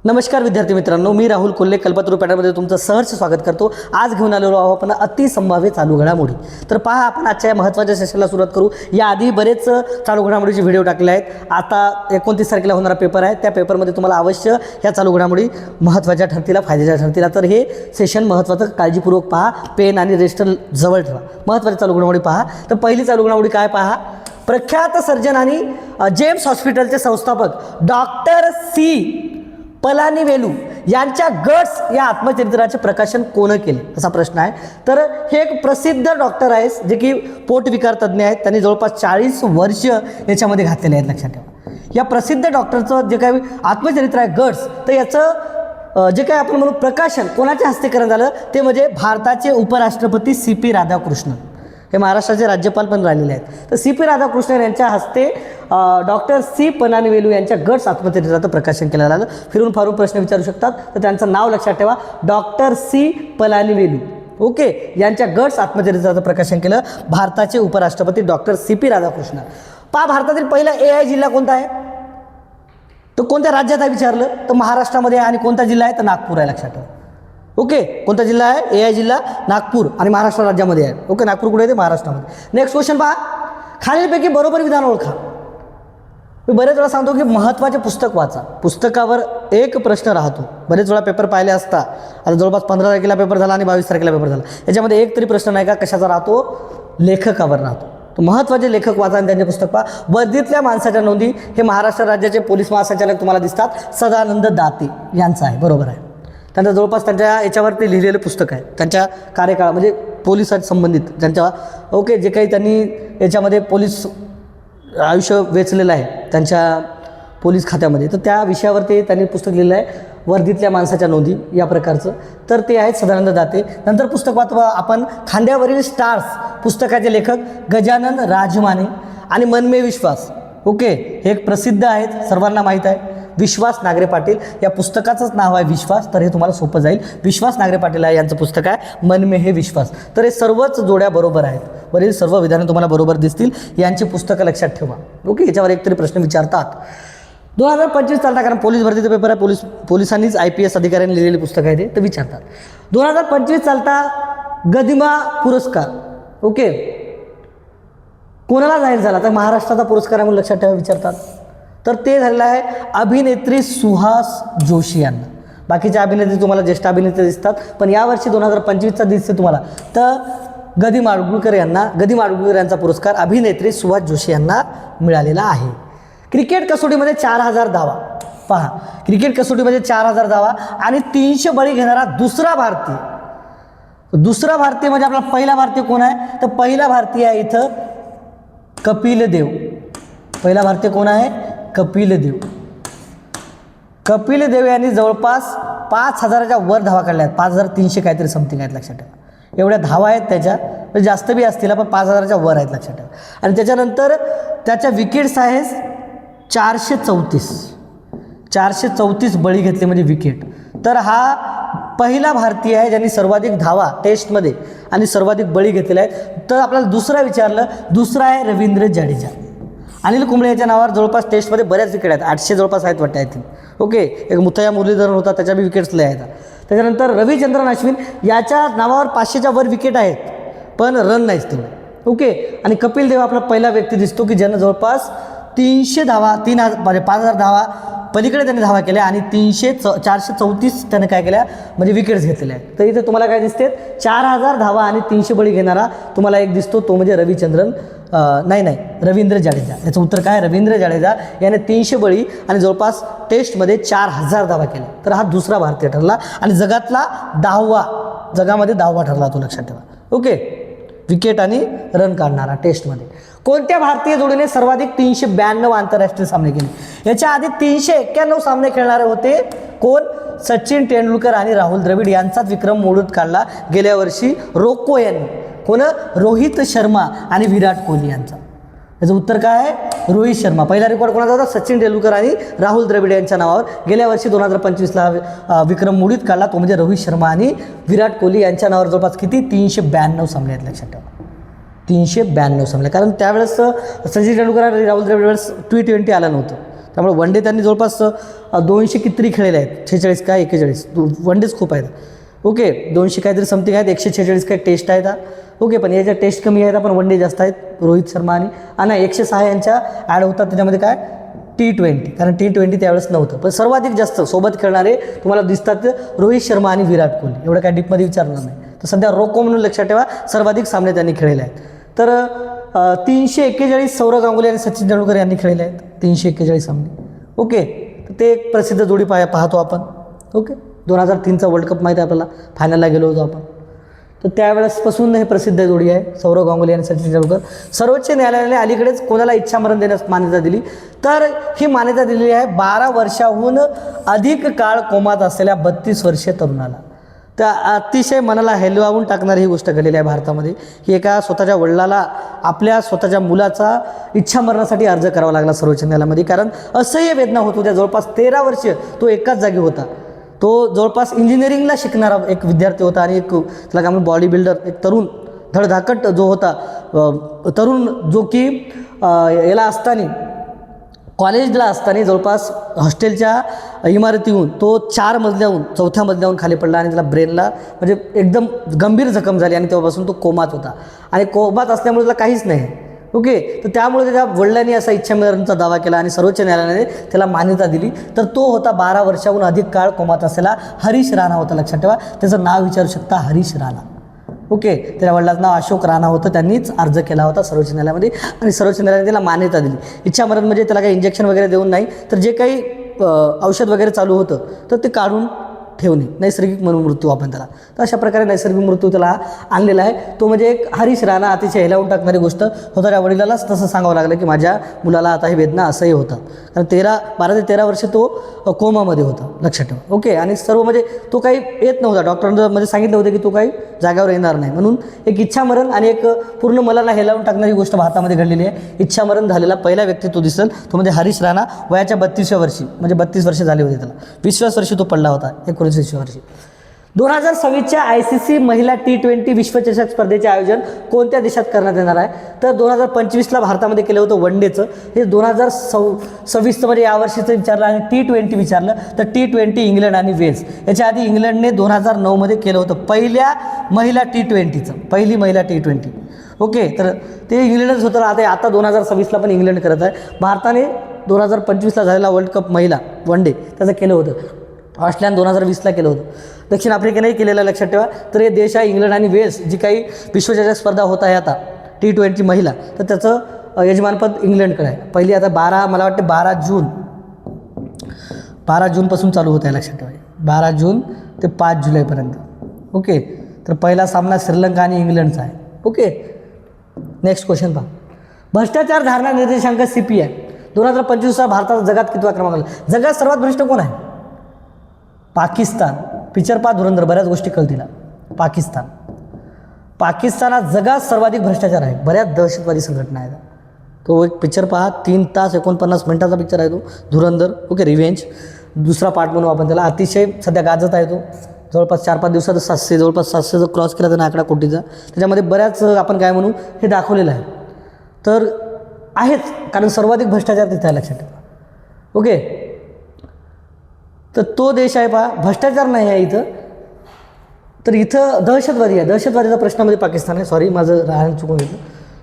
नमस्कार विद्यार्थी मित्रांनो, मी राहुल कोल्हे कल्पतरू पॅटर्नमध्ये तुमचं सहर्ष स्वागत करतो। आज घेऊन आलेलो आहोत आपण अतिसंभाव्य चालू घडामोडी। तर पहा, आपण आजच्या महत्त्वाच्या सेशनला सुरुवात करू। याआधी बरेच चालू घडामोडीचे व्हिडिओ टाकले आहेत। आता 29 तारखेला होणारा पेपर आहे, त्या पेपरमध्ये तुम्हाला अवश्य ह्या चालू घडामोडी महत्त्वाच्या ठरतील, फायद्याच्या ठरतील। तर हे सेशन महत्त्वाचं काळजीपूर्वक पहा, पेन आणि रजिस्टर जवळ ठेवा। महत्त्वाची चालू घडामोडी पहा। तर पहिली चालू घडामोडी काय पहा, प्रख्यात सर्जन आणि जेम्स हॉस्पिटलचे संस्थापक डॉक्टर सी पलानीवेलू यांच्या गट्स या आत्मचरित्राचे प्रकाशन कोण केले, असा प्रश्न आहे। तर हे एक प्रसिद्ध डॉक्टर आहेत, जे की पोटविकार तज्ज्ञ आहेत। त्यांनी जवळपास 40 वर्ष याच्यामध्ये घातलेले आहेत, लक्षात ठेवा। या प्रसिद्ध डॉक्टरचं जे काही आत्मचरित्र आहे गट्स, तर याचं जे काही आपण म्हणू प्रकाशन कोणाच्या हस्ते करण्यात झालं, ते म्हणजे भारताचे उपराष्ट्रपती CP राधाकृष्णन। हे महाराष्ट्राचे राज्यपाल पण राहिलेले आहेत। तर CP राधाकृष्णन यांच्या हस्ते डॉक्टर सी पलानीवेलू यांच्या गट्स आत्मचरित्राचं प्रकाशन केलं झालं। फिरून फारून प्रश्न विचारू शकतात, तर त्यांचं नाव लक्षात ठेवा, डॉक्टर सी पलानीवेलू। ओके, यांच्या गट्स आत्मचरित्राचं प्रकाशन केलं भारताचे उपराष्ट्रपती डॉक्टर CP राधाकृष्णन। पहा, भारतातील पहिला AI जिल्हा कोणता आहे, तो कोणत्या राज्यात आहे विचारलं, तर महाराष्ट्रामध्ये आहे। आणि कोणता जिल्हा आहे, तर नागपूर आहे, लक्षात ठेवा। ओके, कोणता जिल्हा आहे, AI जिल्हा नागपूर आणि महाराष्ट्र राज्यामध्ये आहे। ओके, नागपूर कुठे आहे, ते महाराष्ट्रामध्ये। नेक्स्ट क्वेश्चन पहा, खालीलपैकी बरोबर विधान ओळखा। मी बरेच वेळा सांगतो की महत्त्वाचे पुस्तक वाचा, पुस्तकावर एक प्रश्न राहतो। बरेच वेळा पेपर पाहिले असता, आता जवळपास 15 तारखेला पेपर झाला आणि 22 तारखेला पेपर झाला, याच्यामध्ये एक तरी प्रश्न नाही का कशाचा राहतो, लेखकावर राहतो। तर महत्त्वाचे लेखक वाचा आणि त्यांचे पुस्तक पहा। वर्दीतल्या माणसाच्या नोंदी, हे महाराष्ट्र राज्याचे पोलीस महासंचालक तुम्हाला दिसतात, सदानंद दाते यांचं आहे, बरोबर आहे। त्यांचं जवळपास त्यांच्या याच्यावरती लिहिलेलं पुस्तक आहे, त्यांच्या कार्यकाळ म्हणजे पोलिसांशी संबंधित ज्यांच्या ओके जे काही त्यांनी याच्यामध्ये पोलीस आयुष्य वेचलेलं आहे त्यांच्या पोलीस खात्यामध्ये, तर त्या विषयावरती त्यांनी पुस्तक लिहिलं आहे, वर्दीतल्या माणसाच्या नोंदी या प्रकारचं। तर ते आहेत सदानंद दाते। नंतर पुस्तक वाचवा आपण, खांद्यावरील स्टार्स पुस्तकाचे लेखक गजानन राजमाने आणि मन में विश्वास। ओके, हे एक प्रसिद्ध आहेत, सर्वांना माहीत आहे, विश्वास नागरे पाटील। या पुस्तकाचंच नाव आहे विश्वास, तर हे तुम्हाला सोपं जाईल। विश्वास नागरे पाटील आहे यांचं पुस्तक आहे मन में हे विश्वास। तर हे सर्वच जोड्या बरोबर आहेत, वरील सर्व विधाने तुम्हाला बरोबर दिसतील। यांची पुस्तकं लक्षात ठेवा। ओके, याच्यावर एक तरी प्रश्न विचारतात। 2025 चालता, कारण पोलीस भरतीचा पेपर आहे, पोलिसांनीच IPS अधिकाऱ्यांनी लिहिलेले पुस्तक आहे ते, तर विचारतात। 2025 चालता गदिमा पुरस्कार ओके कोणाला जाहीर झाला, तर महाराष्ट्राचा पुरस्कार आहे म्हणून लक्षात ठेवा, विचारतात। तर ते झालेलं आहे अभिनेत्री सुहास जोशी यांना। बाकीच्या अभिनेत्री तुम्हाला ज्येष्ठ अभिनेत्री दिसतात, पण यावर्षी 2025चा दिसते तुम्हाला, तर गदी माडगुळकर यांचा पुरस्कार अभिनेत्री सुहास जोशी यांना मिळालेला आहे। क्रिकेट कसोटीमध्ये 4000 धावा, पहा क्रिकेट कसोटीमध्ये 4000 धावा आणि 300 बळी घेणारा दुसरा भारतीय म्हणजे आपला पहिला भारतीय कोण आहे, तर पहिला भारतीय आहे इथं कपिल देव। पहिला भारतीय कोण आहे, कपिल देव। कपिल देव यांनी जवळपास 5000च्या वर धावा काढल्या आहेत, 5300 काहीतरी समथिंग आहेत, लक्षात ठेवा। एवढ्या धावा आहेत त्याच्या, म्हणजे जास्त बी असतील पण 5000च्या वर आहेत, लक्षात ठेवा। आणि त्याच्यानंतर त्याच्या विकेट्स आहेत 434 बळी घेतले म्हणजे विकेट। तर हा पहिला भारतीय आहे ज्यांनी सर्वाधिक धावा टेस्टमध्ये आणि सर्वाधिक बळी घेतलेले आहेत। तर आपल्याला दुसरा विचारलं, दुसरा आहे रवींद्र जाडेजा। अनिल कुंबळे याच्या नावावर जवळपास टेस्टमध्ये बऱ्याच विकेट आहेत, 800 जवळपास आहेत वाटतं आहेत। ओके, एक मुथय्या मुरलीधरन होता, त्याच्या बी विकेट्स लय आहेत। त्याच्यानंतर रविचंद्रन अश्विन याच्या नावावर 500च्या वर विकेट आहेत, पण रन नाहीच तेवढे। ओके, आणि कपिल देव आपला पहिला व्यक्ती दिसतो की ज्यानं जवळपास 300 धावा 5000 धावा पलीकडे त्यांनी धावा केल्या आणि 434 त्याने काय केल्या म्हणजे विकेट्स घेतलेल्या आहेत। तर इथे तुम्हाला काय दिसते, 4000 धावा आणि 300 बळी घेणारा तुम्हाला एक दिसतो, तो म्हणजे रवींद्र जाडेजा। याचं उत्तर काय, रवींद्र जाडेजा याने 300 बळी आणि जवळपास टेस्टमध्ये 4000 धावा केल्या। तर हा दुसरा भारतीय ठरला आणि जगामध्ये 10वा ठरला, तो लक्षात ठेवा। ओके, विकेट आणि रन काढणारा टेस्टमध्ये। कोणत्या भारतीय जोडीने सर्वाधिक 392 आंतरराष्ट्रीय सामने केले, याच्या आधी 391 सामने खेळणारे होते कोण, सचिन तेंडुलकर आणि राहुल द्रविड यांचाच विक्रम मोडून काढला गेल्या वर्षी रोको यांनी। कोण, रोहित शर्मा आणि विराट कोहली यांचा। याचं उत्तर काय आहे, रोहित शर्मा। पहिला रेकॉर्ड कोणाचा होता, सचिन तेंडुलकर आणि राहुल द्रविड यांच्या नावावर गेल्या वर्षी 2025ला विक्रम मोडीत काढला, तो म्हणजे रोहित शर्मा आणि विराट कोहली यांच्या नावावर जवळपास किती 392 सामने आहेत, लक्षात ठेवा। 392 सामने, कारण त्यावेळेस सचिन तेंडुलकर आणि राहुल द्रविड वेळेस T20 आलं नव्हतं, त्यामुळे वन डे त्यांनी जवळपास 200 कितीतरी खेळलेले आहेत, 46 काय 41 वन डेच खूप आहेत. ओके, 200 काहीतरी समथिंग आहेत, 146 काय टेस्ट आहेत. ओके, पण याच्या टेस्ट कमी आहेत, पण वन डे जास्त आहेत रोहित शर्मा आणि 106 यांच्या ॲड होतात त्याच्यामध्ये काय T20, कारण T20 त्यावेळेस नव्हतं. पण सर्वाधिक जास्त सोबत खेळणारे तुम्हाला दिसतात रोहित शर्मा आणि विराट कोहली. एवढं काय डीपमध्ये विचारणार नाही. तर सध्या रोको म्हणून लक्षात ठेवा, सर्वाधिक सामने त्यांनी खेळलेले आहेत. तर 341 सौरव गांगुली आणि सचिन तेंडुलकर यांनी खेळलेले आहेत, 341 सामने. ओके, तर ते एक प्रसिद्ध जोडी पाहतो आपण. ओके, 2003चा वर्ल्ड कप माहिती आहे आपल्याला, फायनलला गेलो होतो आपण. तर त्यावेळेसपासून हे प्रसिद्ध जोडी आहे सौरव गांगुली आणि सचिन तेंडुलकर. सर्वोच्च न्यायालयाने अलीकडेच कोणाला इच्छामरण देण्यास मान्यता दिली, तर ही मान्यता दिलेली आहे 12 वर्षाहून अधिक काळ कोमात असलेल्या 32 वर्षीय तरुणाला. तर अतिशय मनाला हेलवावून टाकणारी ही गोष्ट घडलेली आहे भारतामध्ये. ही एका स्वतःच्या वडिलाला आपल्या स्वतःच्या मुलाचा इच्छामरणासाठी अर्ज करावा लागला सर्वोच्च न्यायालयामध्ये, कारण असह्य वेदना होत होत्या. जवळपास 13 वर्ष तो एकाच जागी होता. तो जवळपास इंजिनिअरिंगला शिकणारा एक विद्यार्थी होता आणि एक त्याला काय म्हणून बॉडी बिल्डर, एक तरुण धडधाकट जो होता तरुण, जो की याला असताना कॉलेजला असताना जवळपास हॉस्टेलच्या इमारतीहून तो 4 मजल्याहून 4थ्या मजल्याहून खाली पडला आणि त्याला ब्रेनला म्हणजे एकदम गंभीर जखम झाली आणि तेव्हापासून तो कोमात होता. आणि कोमात असल्यामुळे त्याला काहीच नाही. ओके, तर त्यामुळे त्याच्या वडिलांनी असा इच्छामरणाचा दावा केला आणि सर्वोच्च न्यायालयाने त्याला मान्यता दिली. तर तो होता 12 वर्षाहून अधिक काळ कोमात असलेला हरीश राणा होता. लक्षात ठेवा, त्याचं नाव विचारू शकता, हरीश राणा. ओके, त्याच्या वडिलाचं नाव अशोक राणा होतं. त्यांनीच अर्ज केला होता सर्वोच्च न्यायालयामध्ये आणि सर्वोच्च न्यायालयाने त्याला मान्यता दिली. इच्छामरण म्हणजे त्याला काही इंजेक्शन वगैरे देऊन नाही, तर जे काही औषध वगैरे चालू होतं तर ते काढून ठेवणे, नैसर्गिक म्हणून मृत्यू आपण त्याला. तर अशा प्रकारे नैसर्गिक मृत्यू त्याला आणलेला आहे. तो म्हणजे एक हरीश राणा अतिशय हेलावून टाकणारी गोष्ट होता. त्या वडिलालाच तसं सांगावं लागलं की माझ्या मुलाला आता ही वेदना असंही होतात, कारण 12 ते 13 वर्ष तो कोमामध्ये होता. लक्षात ठेवा. ओके, आणि सर्व म्हणजे तो काही येत नव्हता. डॉक्टरांना म्हणजे सांगितलं होतं की तो काही जाग्यावर येणार नाही. म्हणून एक इच्छामरण आणि एक पूर्ण मनाला हेलावून टाकणारी गोष्ट भारतामध्ये घडलेली आहे. इच्छामरण झालेला पहिला व्यक्ती तो दिसेल, तो म्हणजे हरीश राणा. वयाच्या 32व्या वर्षी, म्हणजे 32 वर्ष झाली होती त्याला, 20व्याच वर्षी तो पडला होता, 19 वर्षी. 2026च्या ICC महिला T20 विश्वचषक स्पर्धेचे आयोजन कोणत्या देशात करण्यात येणार आहे? तर 2025ला भारतामध्ये केलं होतं वन डेचं. हे 2026 म्हणजे यावर्षीचं विचारलं आणि T20 विचारलं तर T20 इंग्लंड आणि वेल्स. याच्या आधी इंग्लंडने 2009मध्ये केलं होतं पहिली महिला T20. ओके, तर ते इंग्लंडच होतं. आता 2026ला पण इंग्लंड करत आहे. भारताने 2025ला झालेला वर्ल्ड कप महिला वन डे त्याचं केलं होतं. ऑस्ट्रेलियाने 2020ला केलं होतं. दक्षिण आफ्रिकेनेही केलेलं लक्षात ठेवा. तर हे देश आहे इंग्लंड आणि वेल्स. जी काही विश्वचषक स्पर्धा होत आहे आता T20 महिला, तर त्याचं यजमानपद इंग्लंडकडे आहे. पहिली आता मला वाटते 12 जूनपासून चालू होत आहे. लक्षात ठेवा, 12 जून ते 5 जुलैपर्यंत. ओके, तर पहिला सामना श्रीलंका आणि इंग्लंडचा आहे. ओके, नेक्स्ट क्वेश्चन पहा. भ्रष्टाचार धारणा निर्देशांक CPI 2025 भारताचा जगात कितवा क्रमांक? जगात सर्वात भ्रष्ट कोण आहे? पाकिस्तान. पिक्चर पहा धुरंधर, बऱ्याच गोष्टी कळतील. पाकिस्तानात जगात सर्वाधिक भ्रष्टाचार आहे. बऱ्याच दहशतवादी संघटना आहेत. तो एक पिक्चर पहा, 3 तास 49 मिनिटाचा पिक्चर आहे तो, धुरंधर. ओके, रिव्हेंज दुसरा पार्ट म्हणू आपण त्याला. अतिशय सध्या गाजत आहे तो. जवळपास 4-5 दिवसात 700 जवळपास 700 क्रॉस केला त्यानं आकडा कोटीचा. त्याच्यामध्ये बऱ्याच आपण काय म्हणू हे दाखवलेलं आहे. तर आहेच, कारण सर्वाधिक भ्रष्टाचार तिथे आहे. लक्षात ठेवा. ओके, तर तो देश आहे पहा. भ्रष्टाचार नाही आहे इथं, तर इथं दहशतवादी आहे. दहशतवादीचा प्रश्नामध्ये पाकिस्तान आहे. सॉरी, माझं राहणं चुकून घेतलं.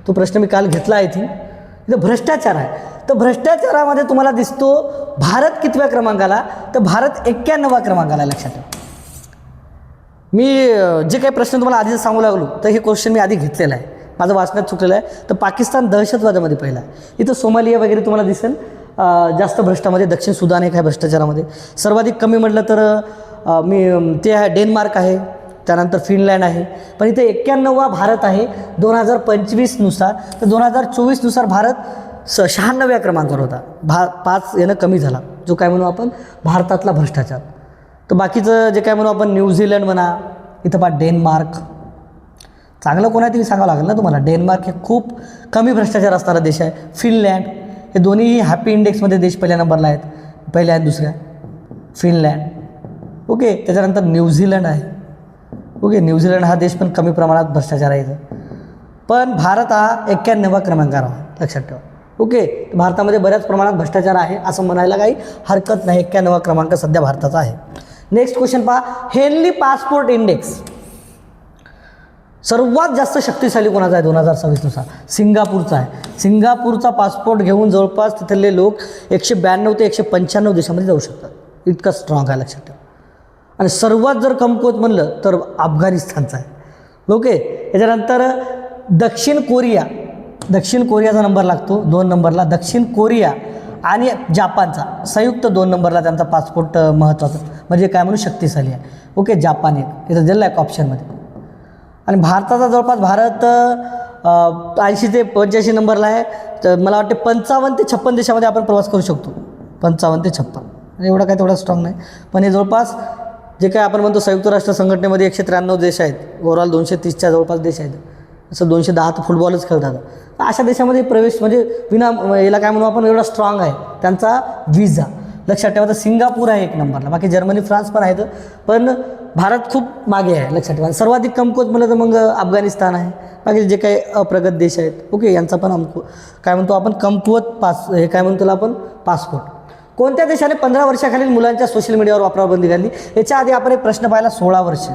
तो प्रश्न मी काल घेतला आहे. इथं भ्रष्टाचार आहे. तर भ्रष्टाचारामध्ये तुम्हाला दिसतो भारत कितव्या क्रमांकाला? तर भारत 91व्या क्रमांकाला. लक्षात ठेवा. मी जे काही प्रश्न तुम्हाला आधीच सांगू लागलो, तर हे क्वेश्चन मी आधी घेतलेलं आहे, माझं वाचण्यात चुकलेलं आहे. तर पाकिस्तान दहशतवादामध्ये पहिला आहे. इथं सोमालिया वगैरे तुम्हाला दिसेल जास्त भ्रष्टामध्ये. दक्षिण सुदान एक आहे भ्रष्टाचारामध्ये. सर्वाधिक कमी म्हटलं तर ते आहे डेन्मार्क आहे, त्यानंतर फिनलँड आहे. पण इथे 91वा भारत आहे 2025 नुसार. तर 2024 नुसार भारत 96व्या क्रमांकावर होता. 5 येणं कमी झाला, जो काय म्हणू आपण भारतातला भ्रष्टाचार. तर बाकीचं जे काय म्हणू आपण न्यूझीलंड म्हणा, इथं पहा डेन्मार्क. चांगलं कोण आहे ते सांगावं लागेल ना तुम्हाला. डेन्मार्क हे खूप कमी भ्रष्टाचार असणारा देश आहे. फिनलँड, हे दोन्ही हॅपी इंडेक्समध्ये देश पहिल्या नंबरला आहेत, पहिल्या आहेत दुसऱ्या फिनलँड. ओके, त्याच्यानंतर न्यूझीलंड आहे. ओके, न्यूझीलंड हा देश पण कमी प्रमाणात भ्रष्टाचार आहे इथं. पण भारत हा 91व्या क्रमांकावर आहे. लक्षात ठेवा. ओके, भारतामध्ये बऱ्याच प्रमाणात भ्रष्टाचार आहे असं म्हणायला काही हरकत नाही. 91वा क्रमांक सध्या भारताचा आहे. नेक्स्ट क्वेश्चन पहा, हेनली पासपोर्ट इंडेक्स सर्वात जास्त शक्तिशाली कोणाचा आहे 2026 नुसार? सिंगापूरचा आहे. सिंगापूरचा पासपोर्ट घेऊन जवळपास तिथले लोक 192 ते 195 देशामध्ये जाऊ शकतात. इतका स्ट्रॉंग आहे, लक्षात ठेवा. आणि सर्वात जर कमकुवत म्हणलं तर अफगाणिस्तानचा आहे. ओके, याच्यानंतर दक्षिण कोरियाचा नंबर लागतो 2 नंबरला. दक्षिण कोरिया आणि जापानचा संयुक्त 2 नंबरला त्यांचा पासपोर्ट महत्त्वाचा म्हणजे काय म्हणून शक्तिशाली आहे. ओके, जापान एक इथं दिलं आहे ऑप्शनमध्ये. आणि भारताचा जवळपास भारत 80 ते 85 नंबरला आहे. तर मला वाटते 55 ते 56 देशामध्ये आपण प्रवास करू शकतो. 55 ते 56 एवढा काय तेवढा स्ट्रॉंग नाही, पण हे जवळपास जे काय आपण म्हणतो संयुक्त राष्ट्र संघटनेमध्ये 193 देश आहेत. ओव्हरऑल 230च्या जवळपास देश आहेत. असं 210 तर फुटबॉलच खेळतात. तर अशा देशामध्ये प्रवेश म्हणजे विना याला काय म्हणू आपण एवढा स्ट्रॉंग आहे त्यांचा व्हिसा. लक्षात ठेवा. तर सिंगापूर आहे 1 नंबरला. बाकी जर्मनी फ्रान्स पण आहेत, पण भारत खूप मागे आहे. लक्षात ठेवा. सर्वाधिक कमकुवत म्हणलं तर मग अफगाणिस्तान आहे. बाकी जे काही अप्रगत देश आहेत. ओके, यांचा पण काय म्हणतो आपण कमकुवत हे काय म्हणतो आपण पासपोर्ट. कोणत्या देशाने 15 वर्षाखालील मुलांच्या सोशल मीडियावर वापरावर बंदी घातली? याच्या आधी आपण एक प्रश्न पाहिला 16 वर्ष.